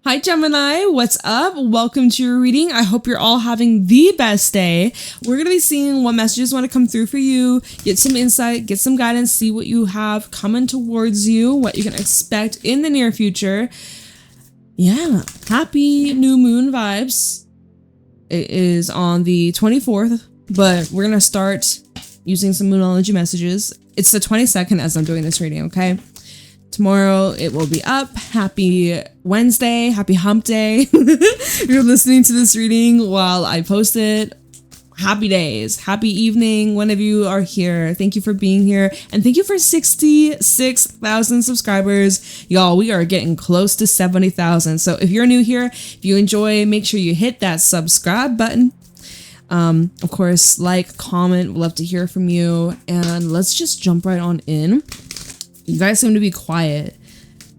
Hi Gemini, what's up? Welcome to your reading. I hope you're all having the best day. We're going to be seeing what messages want to come through for you, get some insight, get some guidance, see what you have coming towards you, what you can expect in the near future. Yeah, happy new moon vibes. It is on the 24th, but we're going to start using some moonology messages. It's the 22nd as I'm doing this reading, okay? Tomorrow it will be up. Happy Wednesday, happy hump day. You're listening to this reading while I post it. Happy days, happy evening whenever you are here. Thank you for being here. And thank you for 66,000 subscribers. Y'all, we are getting close to 70,000. So if you're new here, if you enjoy, make sure you hit that subscribe button. Of course, like, comment, we'd love to hear from you. And let's just jump right on in. You guys seem to be quiet.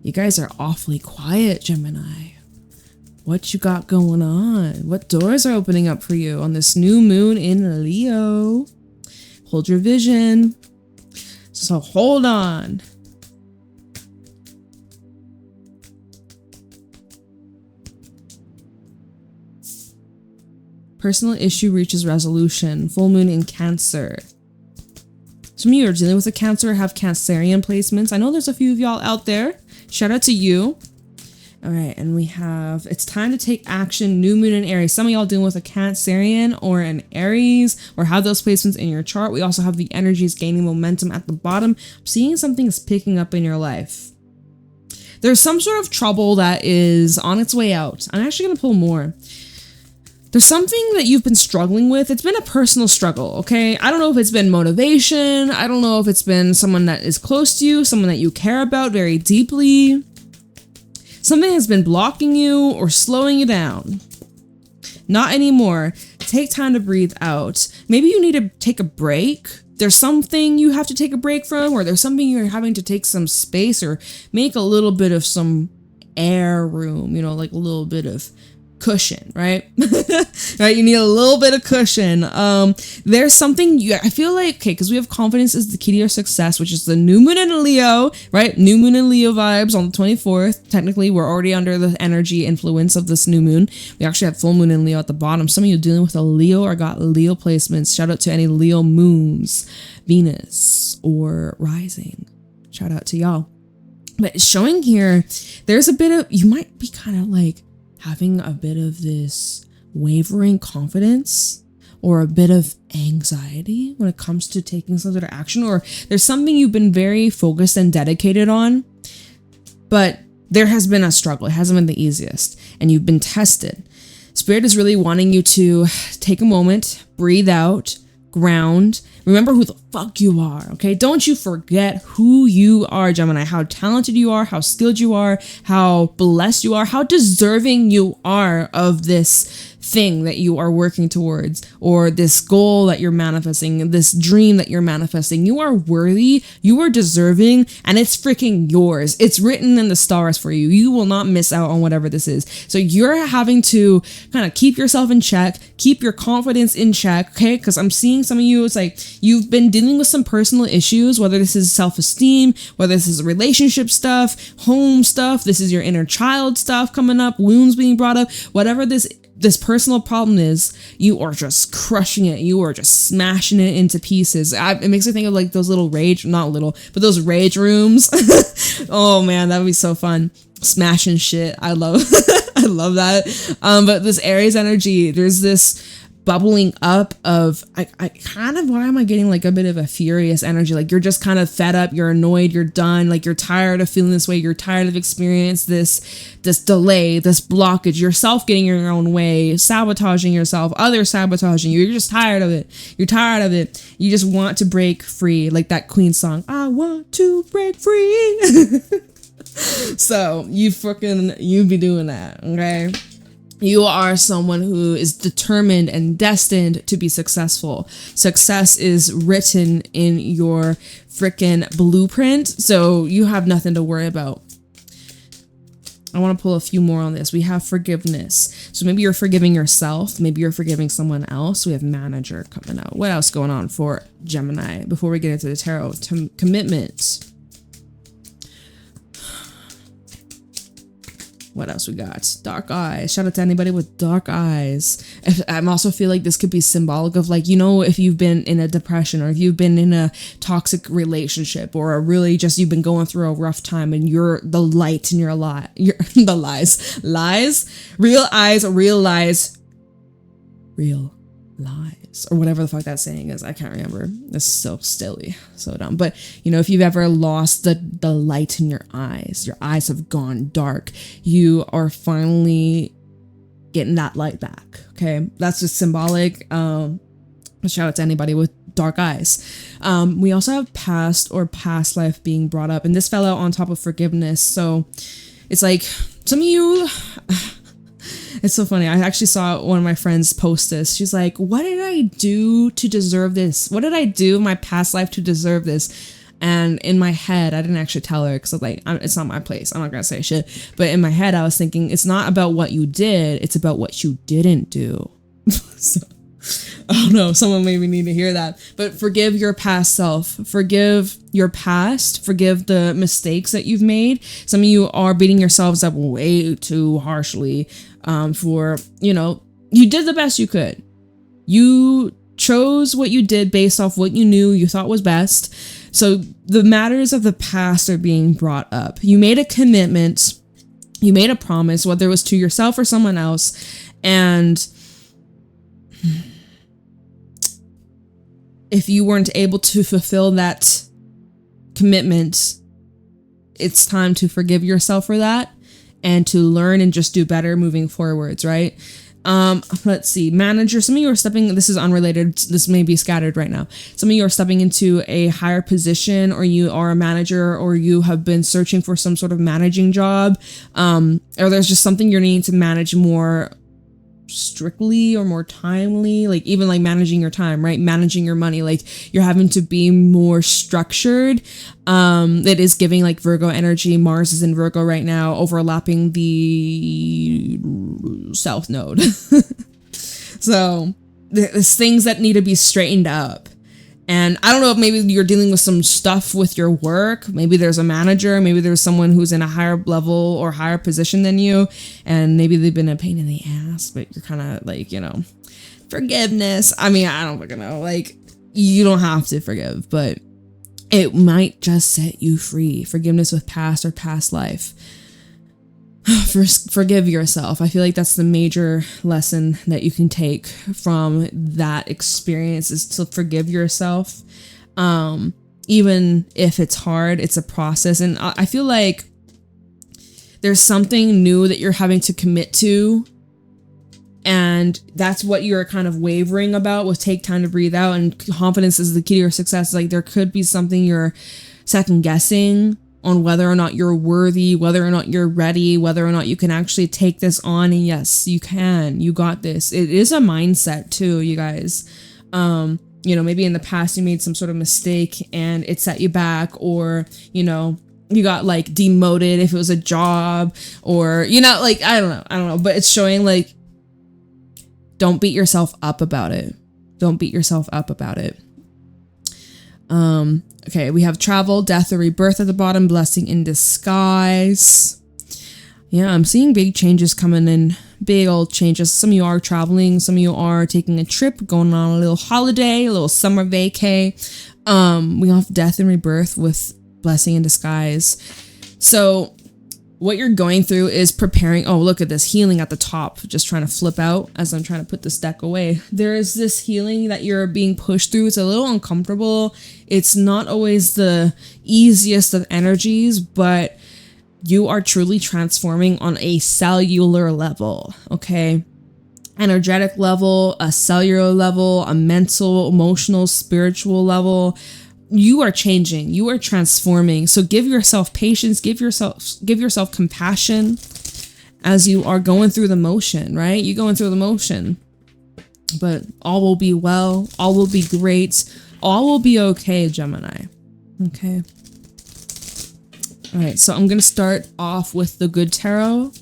You guys are awfully quiet, Gemini. What you got going on? What doors are opening up for you on this new moon in Leo? Hold your vision. So hold on. Personal issue reaches resolution. Full moon in Cancer. Some of you are dealing with a Cancer, have Cancerian placements. I know there's a few of y'all out there. Shout out to you. All right, and we have, it's time to take action, new moon in Aries. Some of y'all dealing with a Cancerian or an Aries or have those placements in your chart. We also have the energies gaining momentum at the bottom. I'm seeing something is picking up in your life. There's some sort of trouble that is on its way out. I'm actually gonna pull more. There's something that you've been struggling with. It's been a personal struggle, okay? I don't know if it's been motivation. I don't know if it's been someone that is close to you, someone that you care about very deeply. Something has been blocking you or slowing you down. Not anymore. Take time to breathe out. Maybe you need to take a break. There's something you have to take a break from, or there's something you're having to take some space or make a little bit of some air room, you know, like a little bit of cushion, right? Right, you need a little bit of cushion. There's something I feel like, okay, because we have confidence is the key to your success, which is the new moon in Leo, right? New moon in Leo vibes on the 24th. Technically, we're already under the energy influence of this new moon. We actually have full moon in Leo at the bottom. Some of you dealing with a Leo or got Leo placements. Shout out to any Leo moons, Venus, or rising. Shout out to y'all. But showing here, there's a bit of, you might be kind of like having a bit of this wavering confidence or a bit of anxiety when it comes to taking some sort of action, or there's something you've been very focused and dedicated on, but there has been a struggle. It hasn't been the easiest and you've been tested. Spirit is really wanting you to take a moment, breathe out, ground, remember who the fuck you are, okay? Don't you forget who you are, Gemini, how talented you are, how skilled you are, how blessed you are, how deserving you are of this thing that you are working towards, or this goal that you're manifesting, this dream that you're manifesting. You are worthy, you are deserving, and it's freaking yours. It's written in the stars for you. You will not miss out on whatever this is. So you're having to kind of keep yourself in check, keep your confidence in check, okay? Because I'm seeing some of you, it's like you've been dealing with some personal issues, whether this is self-esteem, whether this is relationship stuff, home stuff, this is your inner child stuff coming up, wounds being brought up, whatever this personal problem is, you are just crushing it. You are just smashing it into pieces. It makes me think of like those little not little, but those rage rooms. Oh man, that would be so fun. Smashing shit. I love, I love that. But this Aries energy, there's this bubbling up of, I kind of, why am I getting like a bit of a furious energy? Like you're just kind of fed up, you're annoyed, you're done, like you're tired of feeling this way, you're tired of experiencing this delay, this blockage, yourself getting in your own way, sabotaging yourself, others sabotaging you. You're just tired of it. You're tired of it. You just want to break free, like that Queen song, I want to break free. So you be doing that, okay? You are someone who is determined and destined to be successful. Success is written in your freaking blueprint, so you have nothing to worry about. I want to pull a few more on this. We have forgiveness. So maybe you're forgiving yourself. Maybe you're forgiving someone else. We have manager coming out. What else going on for Gemini before we get into the tarot? Commitment. What else we got? Dark eyes. Shout out to anybody with dark eyes. I also feel like this could be symbolic of like, you know, if you've been in a depression or if you've been in a toxic relationship or a really just you've been going through a rough time and you're the light in your lie. You're the lies. Real eyes, real lies. Real lies. Or whatever the fuck that saying is. I can't remember. It's so silly. So dumb. But you know, if you've ever lost the light in your eyes have gone dark, you are finally getting that light back. Okay. That's just symbolic. Shout out to anybody with dark eyes. We also have past or past life being brought up, and this fell out on top of forgiveness. So it's like some of you it's so funny. I actually saw one of my friends post this. She's like, what did I do to deserve this? What did I do in my past life to deserve this? And in my head, I didn't actually tell her because I was like, it's not my place. I'm not going to say shit. But in my head, I was thinking, it's not about what you did. It's about what you didn't do. So, I don't know. Someone maybe need to hear that. But forgive your past self. Forgive your past. Forgive the mistakes that you've made. Some of you are beating yourselves up way too harshly for, you know, you did the best you could. You chose what you did based off what you knew you thought was best. So the matters of the past are being brought up. You made a commitment. You made a promise, whether it was to yourself or someone else. And if you weren't able to fulfill that commitment, it's time to forgive yourself for that and to learn and just do better moving forwards, right? Let's see, manager. Some of you are stepping, this is unrelated, this may be scattered right now. Some of you are stepping into a higher position, or you are a manager, or you have been searching for some sort of managing job, or there's just something you're needing to manage more strictly or more timely, like even like managing your time, right? Managing your money, like you're having to be more structured. It is giving like Virgo energy. Mars is in Virgo right now, overlapping the South Node. So there's things that need to be straightened up. And I don't know if maybe you're dealing with some stuff with your work. Maybe there's a manager. Maybe there's someone who's in a higher level or higher position than you. And maybe they've been a pain in the ass, but you're kind of like, you know, forgiveness. I mean, I don't fucking know. Like, you don't have to forgive, but it might just set you free. Forgiveness with past or past life. Forgive yourself. I feel like that's the major lesson that you can take from that experience, is to forgive yourself. Even if it's hard, it's a process. And I feel like there's something new that you're having to commit to. And that's what you're kind of wavering about with take time to breathe out. And confidence is the key to your success. Like there could be something you're second guessing on whether or not you're worthy, whether or not you're ready, whether or not you can actually take this on. And yes, you can. You got this. It is a mindset too, you guys. You know, maybe in the past you made some sort of mistake and it set you back, or, you know, you got like demoted if it was a job, or, you know, like, I don't know. But it's showing like, don't beat yourself up about it. Don't beat yourself up about it. Okay, we have travel, death, or rebirth at the bottom, blessing in disguise. Yeah, I'm seeing big changes coming in, big old changes. Some of you are traveling, some of you are taking a trip, going on a little holiday, a little summer vacay. We have death and rebirth with blessing in disguise. So what you're going through is preparing. Oh, look at this healing at the top. Just trying to flip out as I'm trying to put this deck away. There is this healing that you're being pushed through. It's a little uncomfortable. It's not always the easiest of energies, but you are truly transforming on a cellular level, okay? Energetic level, a cellular level, a mental, emotional, spiritual level. You are changing, you are transforming. So give yourself patience, give yourself compassion as you are going through the motion, right? You're going through the motion, but all will be well, all will be great, all will be okay, Gemini. Okay. All right, so I'm going to start off with the good tarot.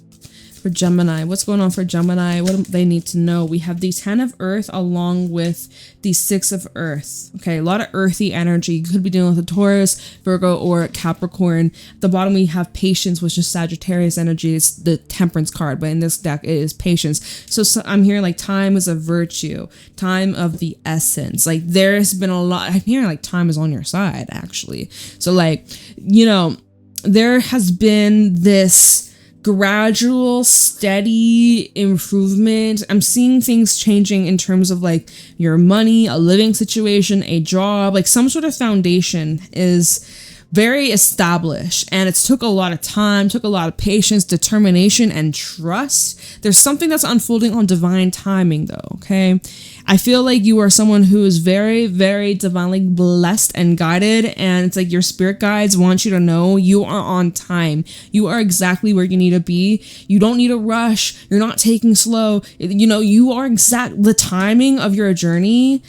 For Gemini, what's going on for Gemini? What do they need to know? We have the 10 of Earth along with the 6 of Earth. Okay, a lot of earthy energy. You could be dealing with a Taurus, Virgo, or Capricorn. At the bottom, we have Patience, which is Sagittarius energy. It's the Temperance card, but in this deck, it is Patience. So I'm hearing like time is a virtue, time of the essence. Like there's been a lot. I'm hearing like time is on your side, actually. So like, you know, there has been this gradual, steady improvement. I'm seeing things changing in terms of like your money, a living situation, a job, like some sort of foundation is very established, and it's took a lot of time, took a lot of patience, determination, and trust. There's something that's unfolding on divine timing though, okay? I feel like you are someone who is very, very divinely blessed and guided, and it's like your spirit guides want you to know you are on time. You are exactly where you need to be. You don't need to rush. You're not taking slow. You know, you are the timing of your journey.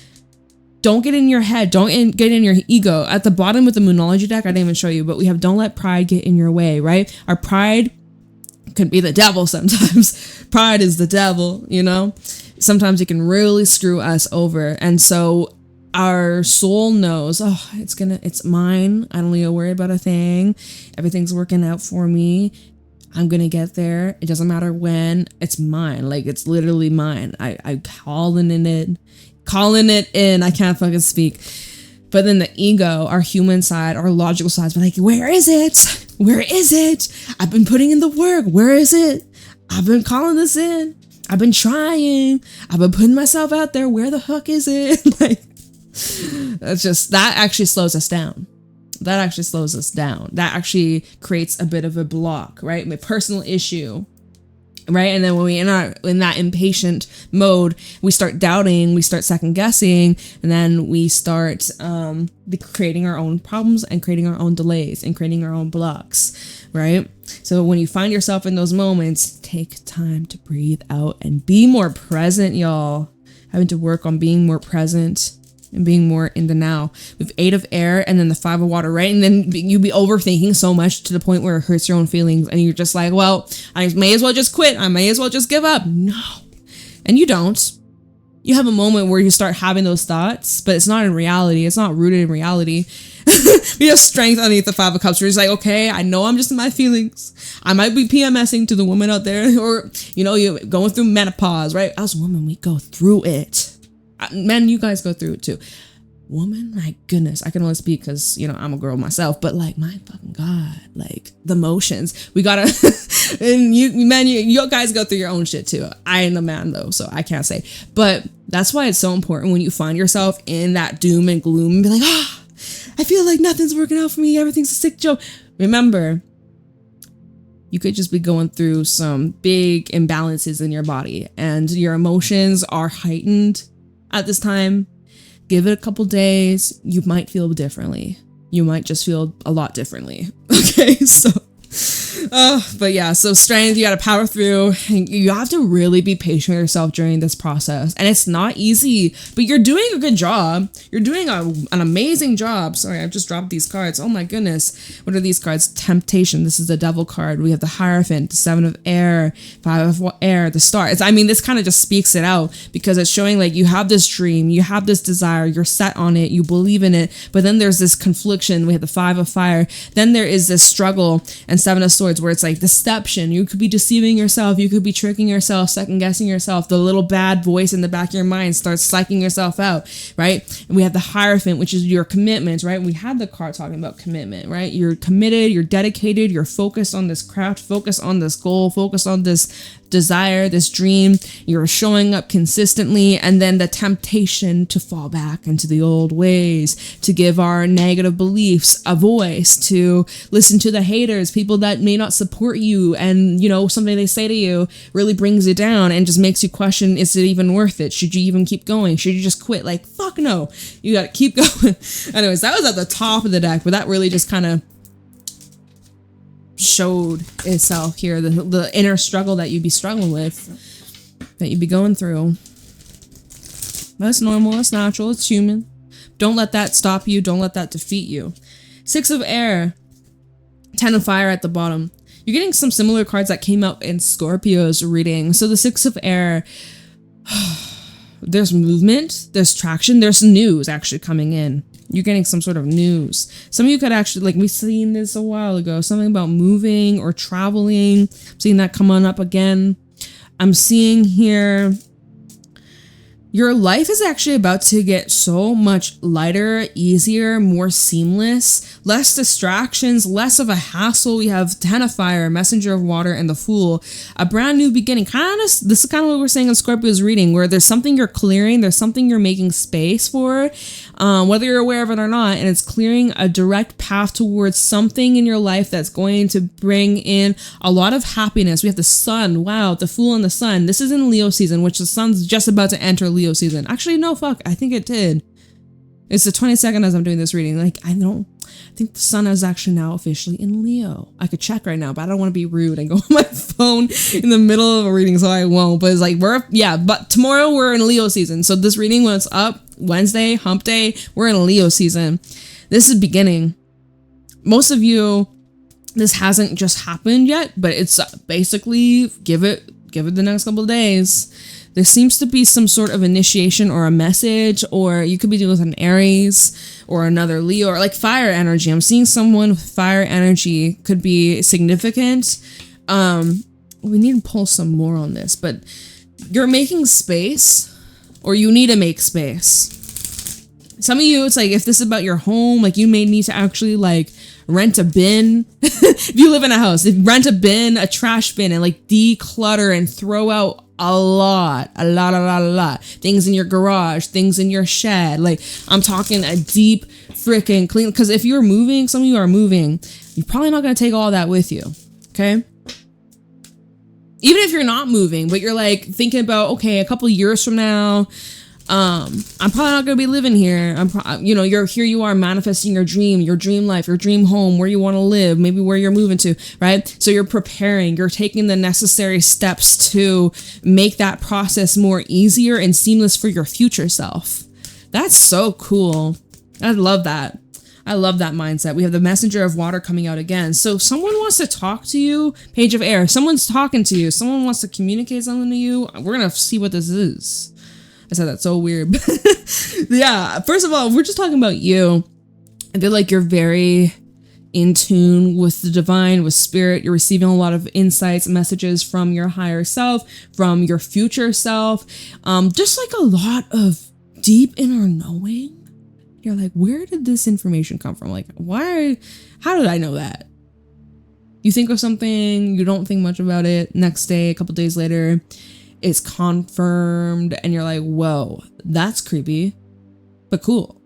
Don't get in your head. Don't get in your ego. At the bottom with the Moonology deck, I didn't even show you, but we have don't let pride get in your way, right? Our pride could be the devil sometimes. Pride is the devil, you know? Sometimes it can really screw us over. And so our soul knows, oh, it's mine. I don't need to worry about a thing. Everything's working out for me. I'm going to get there. It doesn't matter when. It's mine. Like, it's literally mine. I'm calling it in. I can't fucking speak. But then the ego, our human side, our logical side, is like, where is it? Where is it? I've been putting in the work. Where is it? I've been calling this in. I've been trying. I've been putting myself out there. Where the fuck is it? Like, that actually slows us down. That actually slows us down. That actually creates a bit of a block, right? My personal issue, right? And then when we in that impatient mode, we start doubting, we start second guessing, and then we start creating our own problems and creating our own delays and creating our own blocks, right? So when you find yourself in those moments, take time to breathe out and be more present, y'all. Having to work on being more present and being more in the now. With 8 of Air and then the 5 of Water, right? And then you be overthinking so much to the point where it hurts your own feelings, and you're just like, well, I may as well just quit. I may as well just give up. No. And you don't. You have a moment where you start having those thoughts, but it's not in reality. It's not rooted in reality. You have strength underneath the 5 of Cups, where it's like, okay, I know I'm just in my feelings. I might be PMSing to the woman out there, or, you know, you're going through menopause, right? As women, we go through it. Men, you guys go through it too. Woman, my goodness, I can only speak because, you know, I'm a girl myself, but like, my fucking God, like the emotions, we gotta, and you guys go through your own shit too. I ain't a man though, so I can't say, but that's why it's so important when you find yourself in that doom and gloom and be like, I feel like nothing's working out for me. Everything's a sick joke. Remember, you could just be going through some big imbalances in your body, and your emotions are heightened at this time. Give it a couple days. You might feel differently. You might just feel a lot differently. Okay, so but yeah, so strength, you got to power through, and you have to really be patient with yourself during this process. And it's not easy, but you're doing a good job. You're doing an amazing job. Sorry, I've just dropped these cards. Oh my goodness. What are these cards? Temptation. This is the Devil card. We have the Hierophant, the 7 of Air, 5 of Air, the Star. This kind of just speaks it out, because it's showing like you have this dream, you have this desire, you're set on it, you believe in it, but then there's this confliction. We have the 5 of Fire. Then there is this struggle, and 7 of Swords, where it's like deception. You could be deceiving yourself. You could be tricking yourself, second guessing yourself. The little bad voice in the back of your mind starts psyching yourself out, right? And we have the Hierophant, which is your commitment, right? We had the card talking about commitment, right? You're committed, you're dedicated, you're focused on this craft, focused on this goal, focused on this desire, this dream. You're showing up consistently. And then the temptation to fall back into the old ways, to give our negative beliefs a voice, to listen to the haters, people that may not support you, and, you know, something they say to you really brings you down and just makes you question, is it even worth it? Should you even keep going? Should you just quit? Like, fuck no, you gotta keep going. Anyways, that was at the top of the deck, but that really just kind of showed itself here, the inner struggle that you'd be struggling with, that you'd be going through. That's normal, that's natural, it's human. Don't let that stop you, don't let that defeat you. 6 of Air, 10 of Fire at the bottom. You're getting some similar cards that came out in Scorpio's reading. So the Six of Air, there's movement, there's traction, there's news actually coming in. You're getting some sort of news. Some of you could actually, like, we've seen this a while ago, something about moving or traveling. I'm seeing that come on up again. I'm seeing here, your life is actually about to get so much lighter, easier, more seamless, less distractions, less of a hassle. We have Ten of Fire, Messenger of Water, and the Fool. A brand new beginning. This is kind of what we're saying in Scorpio's reading, where there's something you're clearing, there's something you're making space for, whether you're aware of it or not, and it's clearing a direct path towards something in your life that's going to bring in a lot of happiness. We have the Sun. Wow, the Fool and the Sun. This is in Leo season, which the Sun's just about to enter Leo season. Actually, no, fuck. I think it did. It's the 22nd as I'm doing this reading. Like, I think the Sun is actually now officially in Leo. I could check right now, but I don't want to be rude and go on my phone in the middle of a reading, so I won't. But it's like, but tomorrow we're in Leo season. So this reading, when it's up, Wednesday, hump day, we're in Leo season. This is beginning. Most of you, this hasn't just happened yet, but it's basically, give it the next couple of days. There seems to be some sort of initiation or a message, or you could be dealing with an Aries or another Leo, or like fire energy. I'm seeing someone with fire energy could be significant. We need to pull some more on this, but you're making space, or you need to make space. Some of you, it's like, if this is about your home, like you may need to actually like rent a bin. If you live in a house, rent a bin, a trash bin, and like declutter and throw out a lot. Things in your garage, things in your shed. Like, I'm talking a deep freaking clean, because if you're moving, some of you are moving, you're probably not going to take all that with you. Okay. Even if you're not moving, but you're like thinking about, okay, a couple of years from now, I'm probably not going to be living here. Here you are manifesting your dream life, your dream home, where you want to live, maybe where you're moving to, right? So you're preparing, you're taking the necessary steps to make that process more easier and seamless for your future self. That's so cool. I love that. I love that mindset. We have the Messenger of Water coming out again. So someone wants to talk to you, Page of Air. Someone's talking to you. Someone wants to communicate something to you. We're going to see what this is. I said that so weird. Yeah, first of all, we're just talking about you. I feel like you're very in tune with the divine, with spirit. You're receiving a lot of insights, messages from your higher self, from your future self. Just like a lot of deep inner knowing. You're like, where did this information come from? Like, how did I know that? You think of something, you don't think much about it. Next day, a couple days later, it's confirmed, and you're like, whoa, that's creepy, but cool.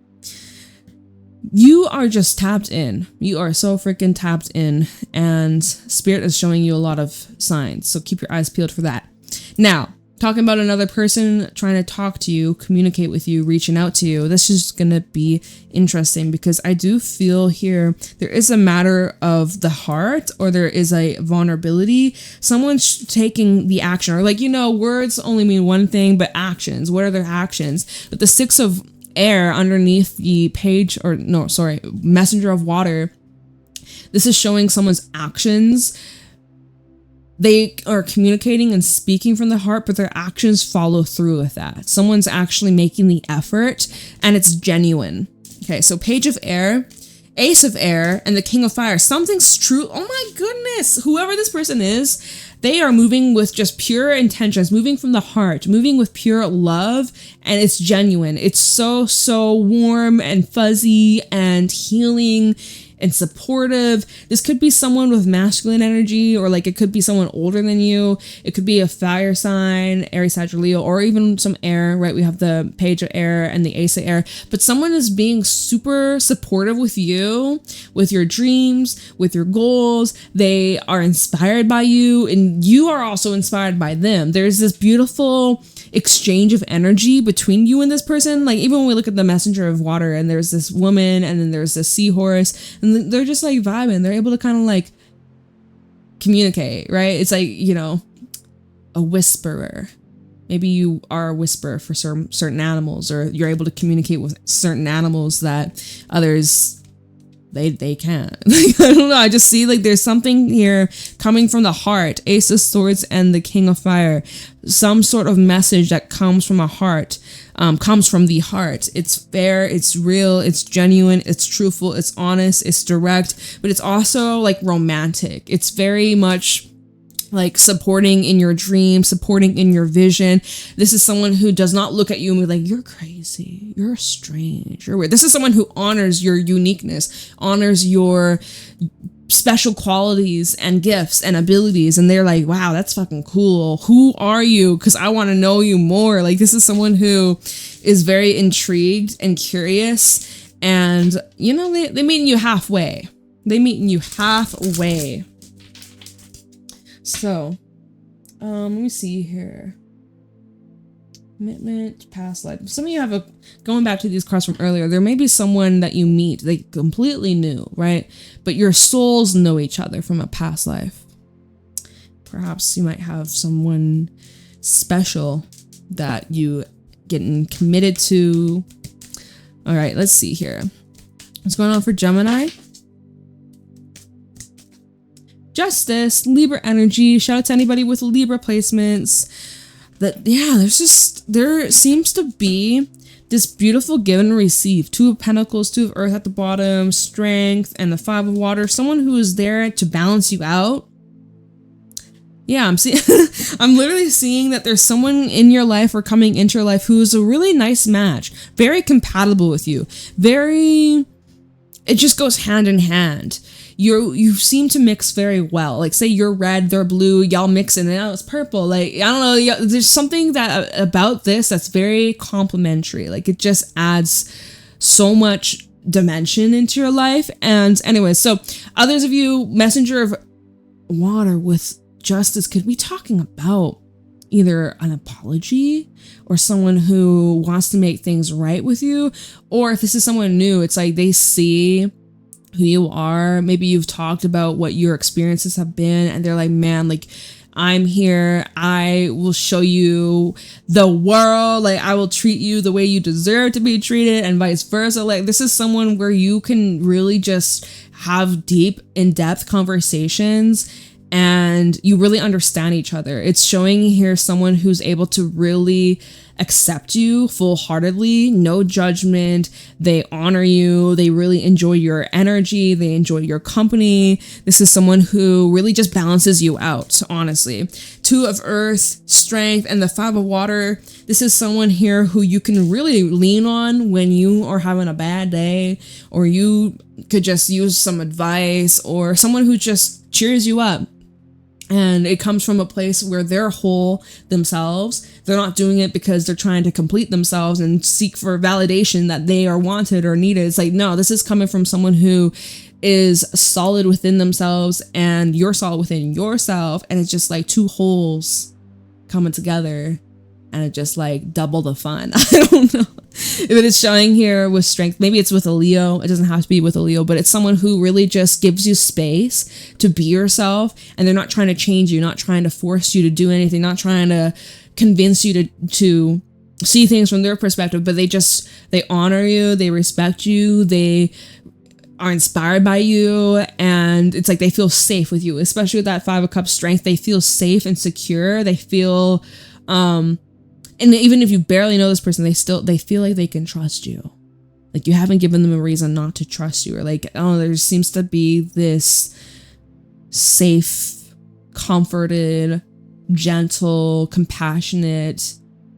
You are just tapped in. You are so freaking tapped in, and spirit is showing you a lot of signs. So keep your eyes peeled for that. Now, talking about another person trying to talk to you, communicate with you, reaching out to you. This is going to be interesting, because I do feel here there is a matter of the heart, or there is a vulnerability. Someone's taking the action, or like, words only mean one thing, but actions. What are their actions? But the Six of Air underneath the Messenger of Water, this is showing someone's actions. They are communicating and speaking from the heart, but their actions follow through with that. Someone's actually making the effort, and it's genuine. Okay, so Page of Air, Ace of Air, and the King of Fire. Something's true. Oh my goodness. Whoever this person is, they are moving with just pure intentions, moving from the heart, moving with pure love, and it's genuine. It's so warm and fuzzy and healing and supportive. This could be someone with masculine energy, or like it could be someone older than you. It could be a fire sign, Aries, Sagittarius, Leo, or even some air, right? We have the Page of Air and the Ace of Air, but someone is being super supportive with you, with your dreams, with your goals. They are inspired by you, and you are also inspired by them. There's this beautiful exchange of energy between you and this person. Like, even when we look at the Messenger of Water, and there's this woman, and then there's this seahorse, and they're just like vibing. They're able to kind of like communicate, right? It's like, a whisperer. Maybe you are a whisperer for certain animals, or you're able to communicate with certain animals that others they can't. Like, I don't know. I just see like there's something here coming from the heart. Ace of Swords and the King of Fire. Some sort of message that comes from a heart, comes from the heart. It's fair, it's real, it's genuine, it's truthful, it's honest, it's direct, but it's also like romantic. It's very much like supporting in your dream, supporting in your vision. This is someone who does not look at you and be like, you're crazy, you're strange, you're weird. This is someone who honors your uniqueness, honors your special qualities and gifts and abilities. And they're like, wow, that's fucking cool. Who are you? Because I want to know you more. Like, this is someone who is very intrigued and curious. And, you know, they meet you halfway. They meet you halfway. So, let me see here. Commitment, past life. Some of you have going back to these cards from earlier, there may be someone that you meet, like completely new, right? But your souls know each other from a past life. Perhaps you might have someone special that you getting committed to. All right, let's see here. What's going on for Gemini? Justice, Libra energy. Shout out to anybody with Libra placements. That, yeah, there seems to be this beautiful give and receive. Two of Pentacles, Two of Earth at the bottom, Strength, and the Five of Water. Someone who is there to balance you out. Yeah, I'm literally seeing that there's someone in your life or coming into your life who is a really nice match. Very compatible with you. It just goes hand in hand. You seem to mix very well. Like, say you're red, they're blue, y'all mix and now it's purple. Like, I don't know, there's something that about this that's very complimentary. Like, it just adds so much dimension into your life. And anyway, so others of you, Messenger of Water with Justice, could be talking about either an apology or someone who wants to make things right with you. Or if this is someone new, it's like they see who you are. Maybe you've talked about what your experiences have been and they're like, man, like, I'm here, I will show you the world, like I will treat you the way you deserve to be treated and vice versa. Like, this is someone where you can really just have deep, in-depth conversations and you really understand each other. It's showing here someone who's able to really accept you full-heartedly, no judgment. They honor you. They really enjoy your energy. They enjoy your company. This is someone who really just balances you out, honestly. Two of Earth, Strength, and the Five of Water. This is someone here who you can really lean on when you are having a bad day, or you could just use some advice, or someone who just cheers you up. And it comes from a place where they're whole themselves. They're not doing it because they're trying to complete themselves and seek for validation that they are wanted or needed. It's like, no, this is coming from someone who is solid within themselves and you're solid within yourself. And it's just like two wholes coming together and it just like double the fun. I don't know if it is showing here with Strength. Maybe it's with a Leo. It doesn't have to be with a Leo, but it's someone who really just gives you space to be yourself. And they're not trying to change you, not trying to force you to do anything, not trying to convince you to see things from their perspective, but they honor you, they respect you, they are inspired by you, and it's like they feel safe with you, especially with that Five of Cups Strength. They feel safe and secure. They feel and even if you barely know this person, they feel like they can trust you. Like, you haven't given them a reason not to trust you, or like, oh, there seems to be this safe, comforted, gentle, compassionate,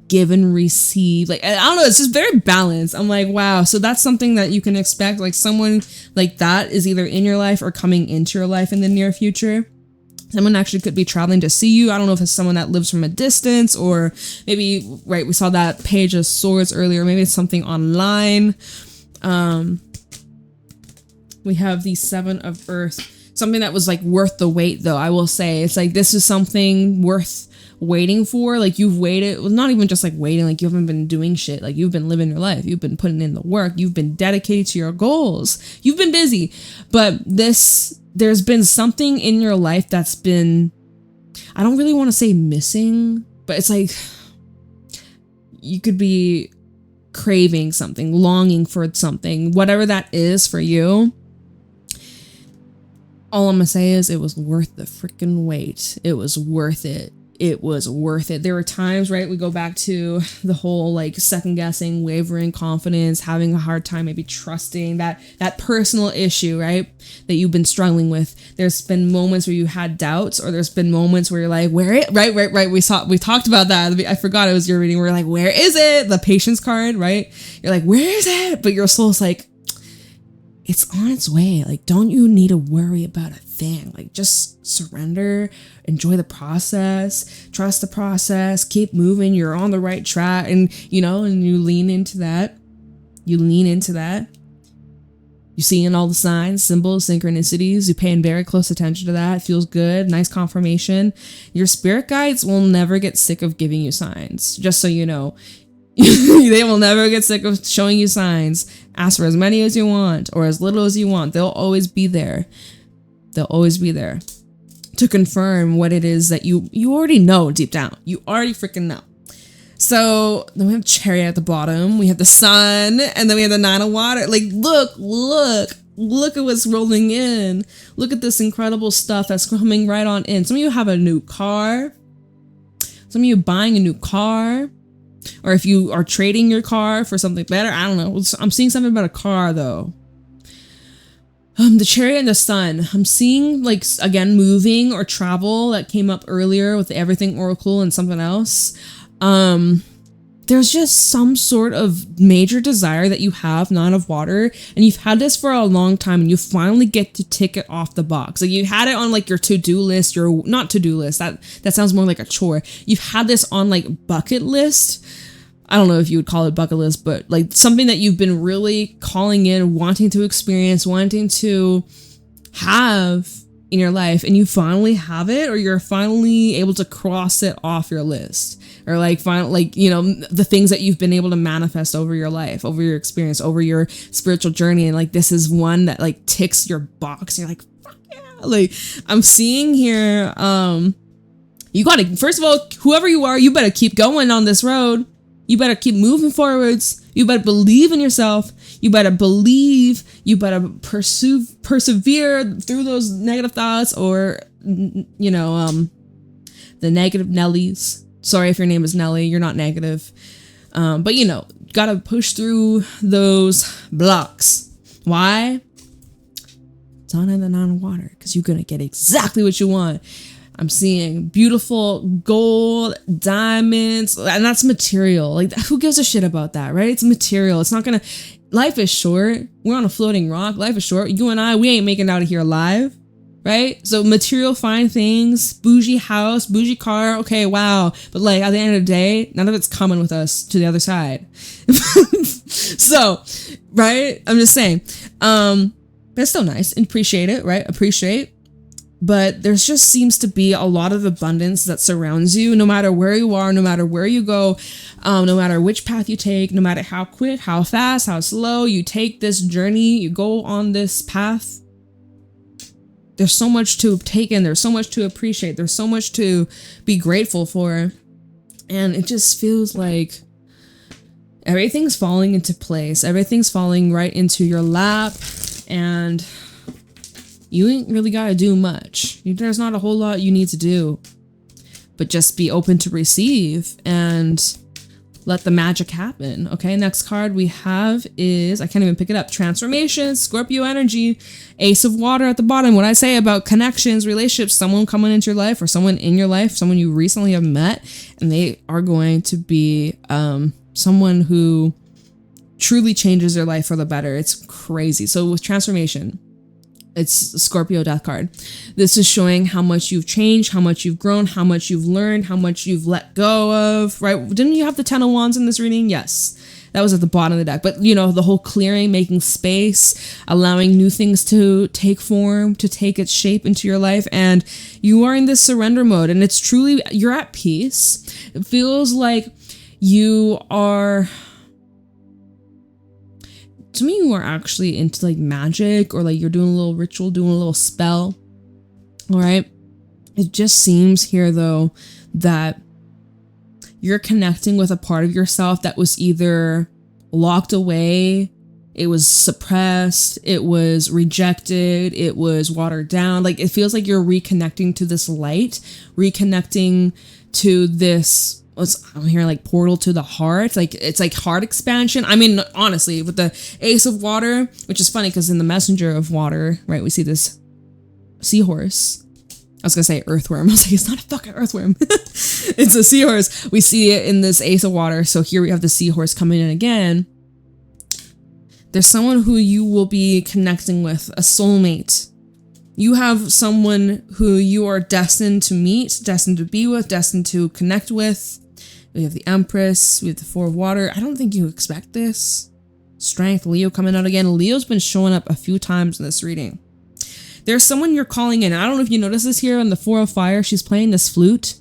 give and receive. Like, I don't know, it's just very balanced. I'm like, wow. So that's something that you can expect. Like, someone like that is either in your life or coming into your life in the near future. Someone actually could be traveling to see you. I don't know if it's someone that lives from a distance, or maybe, right, we saw that Page of Swords earlier. Maybe it's something online. We have the Seven of Earth. Something that was like worth the wait, though, I will say. It's like, this is something worth waiting for. Like, you've waited, well, not even just like waiting, like you haven't been doing shit. Like, you've been living your life. You've been putting in the work. You've been dedicated to your goals. You've been busy. But there's been something in your life that's been, I don't really want to say missing, but it's like you could be craving something, longing for something, whatever that is for you. All I'm gonna say is it was worth the freaking wait. It was worth it. It was worth it. There were times, right? We go back to the whole like second guessing, wavering confidence, having a hard time maybe trusting that personal issue, right? That you've been struggling with. There's been moments where you had doubts, or there's been moments where you're like, where it? Right. We talked about that. I forgot it was your reading. We're like, where is it? The patience card, right? You're like, where is it? But your soul's like, it's on its way. Like, don't you need to worry about a thing? Like, just surrender, enjoy the process, trust the process, keep moving. You're on the right track. And, you know, and you lean into that. You seeing all the signs, symbols, synchronicities. You paying very close attention to that. It feels good. Nice confirmation. Your spirit guides will never get sick of giving you signs. Just so you know. They will never get sick of showing you signs. Ask for as many as you want or as little as you want. They'll always be there. They'll always be there to confirm what it is that you already know deep down. You already freaking know. So then we have Chariot at the bottom. We have the Sun, and then we have the Nine of Water. Like, look at what's rolling in. Look at this incredible stuff that's coming right on in. Some of you have a new car. Some of you buying a new car. Or if you are trading your car for something better, I don't know. I'm seeing something about a car though. The Chariot and the Sun. I'm seeing like, again, moving or travel that came up earlier with the Everything Oracle and something else. There's just some sort of major desire that you have, Nine of Water, and you've had this for a long time, and you finally get to tick it off the box. Like, you had it on like your to-do list, your not to-do list. That sounds more like a chore. You've had this on like bucket list. I don't know if you would call it bucket list, but like something that you've been really calling in, wanting to experience, wanting to have in your life, and you finally have it, or you're finally able to cross it off your list, or like you know, the things that you've been able to manifest over your life, over your experience, over your spiritual journey, and like this is one that like ticks your box. You're like, fuck yeah! Like, I'm seeing here, you gotta, first of all, whoever you are, you better keep going on this road. You better keep moving forwards. You better believe in yourself. You better believe. You better persevere through those negative thoughts, or, you know, the negative Nellies. Sorry if your name is Nelly. You're not negative. But, you know, gotta push through those blocks. Why? Sun and the Nine of Water. Because you're going to get exactly what you want. I'm seeing beautiful gold, diamonds, and that's material. Like, who gives a shit about that, right? It's material. It's not gonna, life is short. We're on a floating rock. Life is short. You and I, we ain't making it out of here alive, right? So material, fine things, bougie house, bougie car, okay, wow. But like, at the end of the day, none of it's coming with us to the other side. So, right? I'm just saying, but it's still nice and appreciate it, right? Appreciate. But there just seems to be a lot of abundance that surrounds you, no matter where you are, no matter where you go, no matter which path you take, no matter how quick, how fast, how slow you take this journey, you go on this path. There's so much to take in. There's so much to appreciate. There's so much to be grateful for. And it just feels like everything's falling into place. Everything's falling right into your lap. And you ain't really got to do much. There's not a whole lot you need to do, but just be open to receive and let the magic happen. Okay, next card we have is, I can't even pick it up, Transformation, Scorpio energy, Ace of Water at the bottom. What I say about connections, relationships, someone coming into your life, or someone in your life, someone you recently have met, and they are going to be someone who truly changes their life for the better. It's crazy. So with Transformation, it's a Scorpio death card. This is showing how much you've changed, how much you've grown, how much you've learned, how much you've let go of, right? Didn't you have the 10 of Wands in this reading? Yes. That was at the bottom of the deck. But, you know, the whole clearing, making space, allowing new things to take form, to take its shape into your life. And you are in this surrender mode. And it's truly, you're at peace. It feels like you are... To me, you are actually into like magic, or like you're doing a little ritual, doing a little spell. All right. It just seems here though that you're connecting with a part of yourself that was either locked away It was suppressed. It was rejected. It was watered down. Like, it feels like you're reconnecting to this light, reconnecting to this, I'm hearing like portal to the heart. Like, it's like heart expansion. I mean, honestly, with the Ace of Water, which is funny because in the Messenger of Water, right, we see this seahorse. I was gonna say earthworm. I was like, it's not a fucking earthworm. It's a seahorse. We see it in this Ace of Water. So here we have the seahorse coming in again. There's someone who you will be connecting with, a soulmate. You have someone who you are destined to meet, destined to be with, destined to connect with. We have the Empress. We have the Four of Water. I don't think you expect this. Strength, Leo coming out again. Leo's been showing up a few times in this reading. There's someone you're calling in. I don't know if you notice this here on the Four of Fire. She's playing this flute.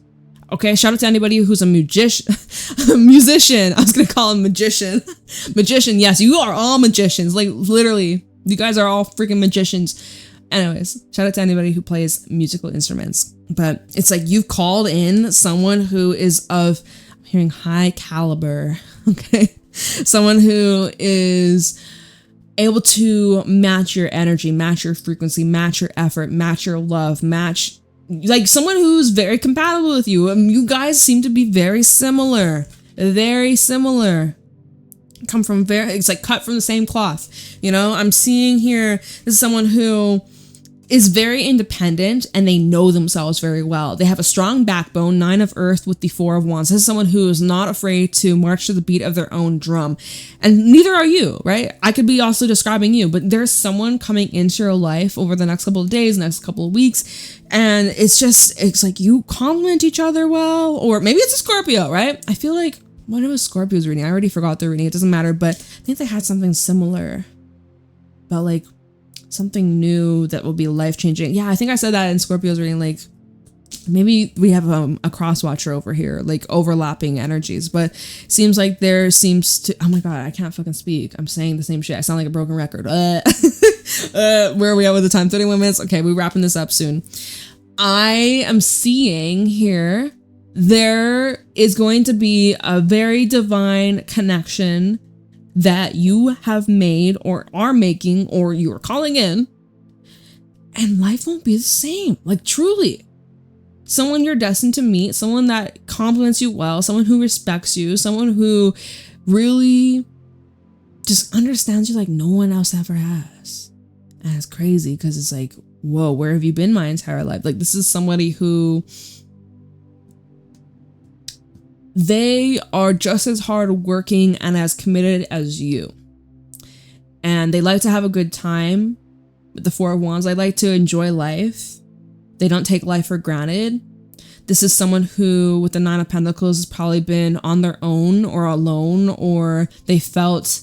Okay, shout out to anybody who's a musician. I was going to call him magician. Magician, yes, you are all magicians. Like, literally, you guys are all freaking magicians. Anyways, shout out to anybody who plays musical instruments. But it's like you've called in someone who is of, I'm hearing high caliber, okay? Someone who is able to match your energy, match your frequency, match your effort, match your love, match, like someone who's very compatible with you. You guys seem to be very similar, come from it's like cut from the same cloth. You know, I'm seeing here, this is someone who is very independent and they know themselves very well. They have a strong backbone, 9 of Earth with the 4 of Wands. This is someone who is not afraid to march to the beat of their own drum. And neither are you, right? I could be also describing you, but there's someone coming into your life over the next couple of days, next couple of weeks. And it's like you complement each other well, or maybe it's a Scorpio, right? I feel like what was Scorpio's reading? I already forgot their reading. It doesn't matter, but I think they had something similar about like something new that will be life-changing. Yeah, I think I said that in Scorpio's reading, like maybe we have a cross watcher over here, like overlapping energies, but seems like there seems to, oh my God, I can't fucking speak. I'm saying the same shit. I sound like a broken record. Where are we at with the time? 31 minutes. Okay, we're wrapping this up soon. I am seeing here, there is going to be a very divine connection that you have made or are making or you are calling in, and life won't be the same. Like, truly, someone you're destined to meet, someone that compliments you well, someone who respects you, someone who really just understands you like no one else ever has. And it's crazy because it's like, whoa, where have you been my entire life? Like, this is somebody who, they are just as hardworking and as committed as you. And they like to have a good time with the 4 of Wands. They like to enjoy life. They don't take life for granted. This is someone who, with the 9 of Pentacles, has probably been on their own or alone, or they felt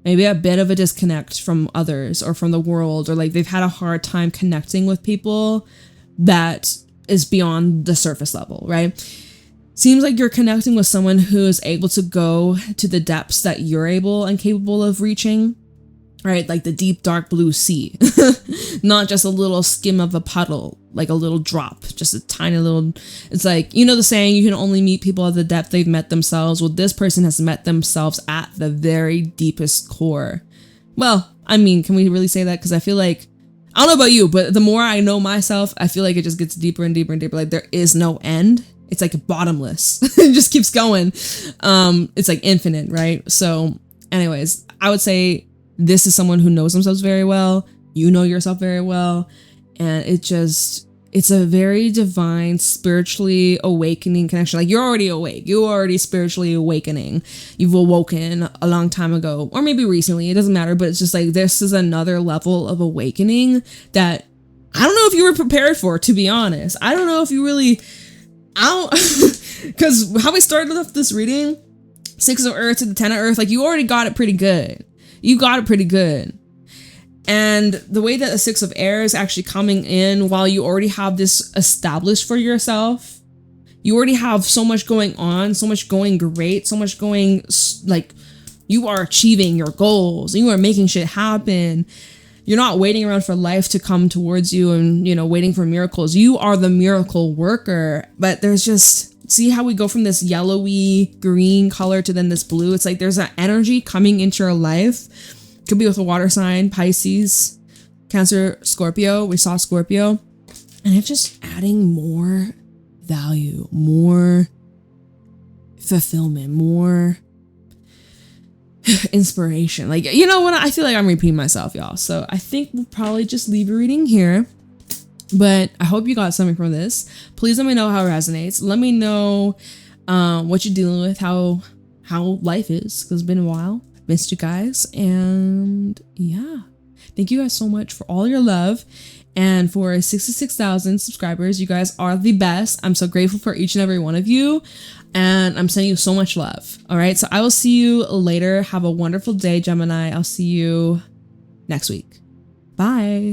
maybe a bit of a disconnect from others or from the world, or like they've had a hard time connecting with people that is beyond the surface level, right? Seems like you're connecting with someone who is able to go to the depths that you're able and capable of reaching, right? Like the deep, dark blue sea, not just a little skim of a puddle, like a little drop, just a tiny little, it's like, you know, the saying, you can only meet people at the depth they've met themselves. Well, this person has met themselves at the very deepest core. Well, I mean, can we really say that? Because I feel like, I don't know about you, but the more I know myself, I feel like it just gets deeper and deeper and deeper. Like there is no end. It's like bottomless. It just keeps going. It's like infinite, right? So anyways, I would say this is someone who knows themselves very well. You know yourself very well. And it's a very divine, spiritually awakening connection. Like you're already awake. You're already spiritually awakening. You've awoken a long time ago, or maybe recently, it doesn't matter. But it's just like, this is another level of awakening that I don't know if you were prepared for, to be honest. I don't know if you really, because how we started off this reading, 6 of Earth to the 10 of Earth, like you already got it pretty good. You got it pretty good. And the way that the 6 of Air is actually coming in while you already have this established for yourself, you already have so much going on, so much going great, so much going, like you are achieving your goals, you are making shit happen. You're not waiting around for life to come towards you and, you know, waiting for miracles. You are the miracle worker. But there's just See how we go from this yellowy green color to then this blue? It's like there's an energy coming into your life. Could be with a water sign, Pisces, Cancer, Scorpio. We saw Scorpio. And it's just adding more value, more fulfillment, more inspiration. Like, you know what? I feel like I'm repeating myself, y'all. So I think we'll probably just leave a reading here. But I hope you got something from this. Please let me know how it resonates. Let me know what you're dealing with, how life is, because it's been a while. Missed you guys. And yeah, thank you guys so much for all your love. And for 66,000 subscribers, you guys are the best. I'm so grateful for each and every one of you. And I'm sending you so much love. All right. So I will see you later. Have a wonderful day, Gemini. I'll see you next week. Bye.